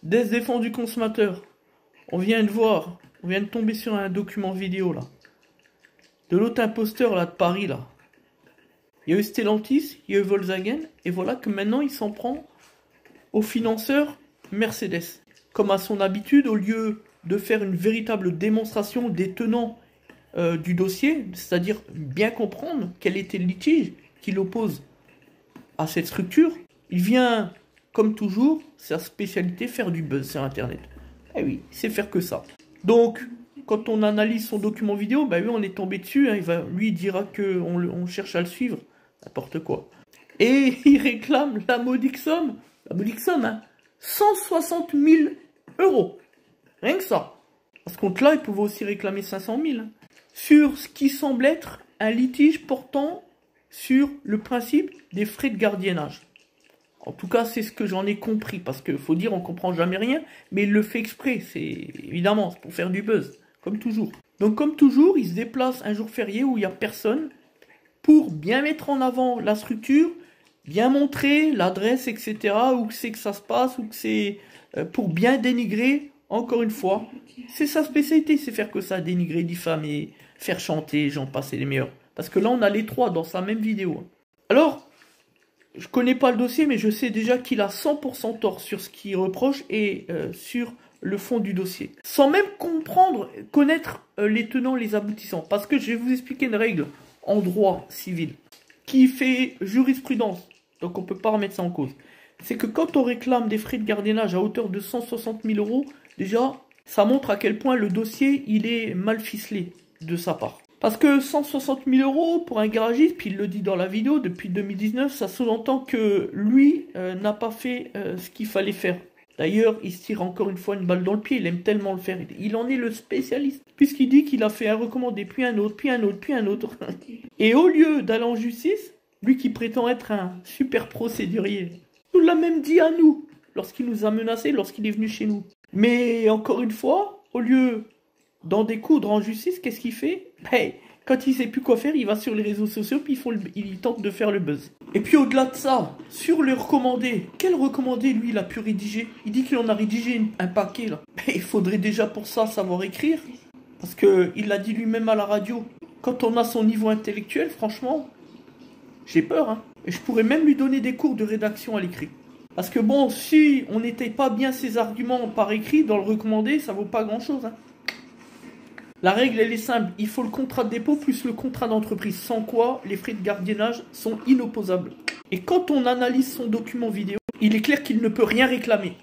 Défense du consommateur. On vient de voir, on vient de tomber sur un document vidéo là. De l'autre imposteur là de Paris là. Il y a eu Stellantis, il y a eu Volkswagen, et voilà que maintenant il s'en prend aux financeurs Mercedes. Comme à son habitude, au lieu de faire une véritable démonstration des tenants du dossier, c'est-à-dire bien comprendre quel était le litige qui l'oppose à cette structure, il vient, comme toujours, sa spécialité, faire du buzz sur Internet. Eh oui, il sait faire que ça. Donc, quand on analyse son document vidéo, bah oui, on est tombé dessus, hein, lui il dira qu'on cherche à le suivre, n'importe quoi. Et il réclame la modique somme, hein, 160 000 €. Rien que ça. À ce compte-là, il pouvait aussi réclamer 500 000. Hein, sur ce qui semble être un litige portant sur le principe des frais de gardiennage. En tout cas, c'est ce que j'en ai compris, parce qu'il faut dire, on comprend jamais rien, mais il le fait exprès, c'est évidemment, c'est pour faire du buzz, comme toujours. Donc comme toujours, il se déplace un jour férié où il n'y a personne, pour bien mettre en avant la structure, bien montrer l'adresse, etc., où c'est que ça se passe, où que c'est pour bien dénigrer, encore une fois. C'est sa spécialité, c'est faire que ça, dénigrer, diffamer, faire chanter, j'en passe les meilleurs. Parce que là, on a les trois dans sa même vidéo. Alors, je connais pas le dossier, mais je sais déjà qu'il a 100% tort sur ce qu'il reproche et sur le fond du dossier. Sans même connaître les tenants, les aboutissants. Parce que je vais vous expliquer une règle en droit civil qui fait jurisprudence. Donc on peut pas remettre ça en cause. C'est que quand on réclame des frais de gardiennage à hauteur de 160 000 €, déjà, ça montre à quel point le dossier, il est mal ficelé de sa part. Parce que 160 000 € pour un garagiste, puis il le dit dans la vidéo, depuis 2019, ça sous-entend que lui n'a pas fait ce qu'il fallait faire. D'ailleurs, il se tire encore une fois une balle dans le pied, il aime tellement le faire. Il en est le spécialiste, puisqu'il dit qu'il a fait un recommandé, puis un autre, puis un autre, puis un autre. Et au lieu d'aller en justice, lui qui prétend être un super procédurier, nous l'a même dit à nous, lorsqu'il nous a menacés, lorsqu'il est venu chez nous. Mais encore une fois, au lieu d'en découdre en justice, qu'est-ce qu'il fait? Ben, quand il sait plus quoi faire, il va sur les réseaux sociaux, puis il tente de faire le buzz. Et puis au-delà de ça, sur les recommandés, quel recommandé lui il a pu rédiger? Il dit qu'il en a rédigé un paquet là. Ben, il faudrait déjà pour ça savoir écrire, parce qu'il l'a dit lui-même à la radio. Quand on a son niveau intellectuel, franchement, j'ai peur, hein. Et je pourrais même lui donner des cours de rédaction à l'écrit. Parce que bon, si on n'était pas bien ses arguments par écrit, dans le recommandé, ça vaut pas grand-chose, hein. La règle, elle est simple. Il faut le contrat de dépôt plus le contrat d'entreprise. Sans quoi, les frais de gardiennage sont inopposables. Et quand on analyse son document vidéo, il est clair qu'il ne peut rien réclamer.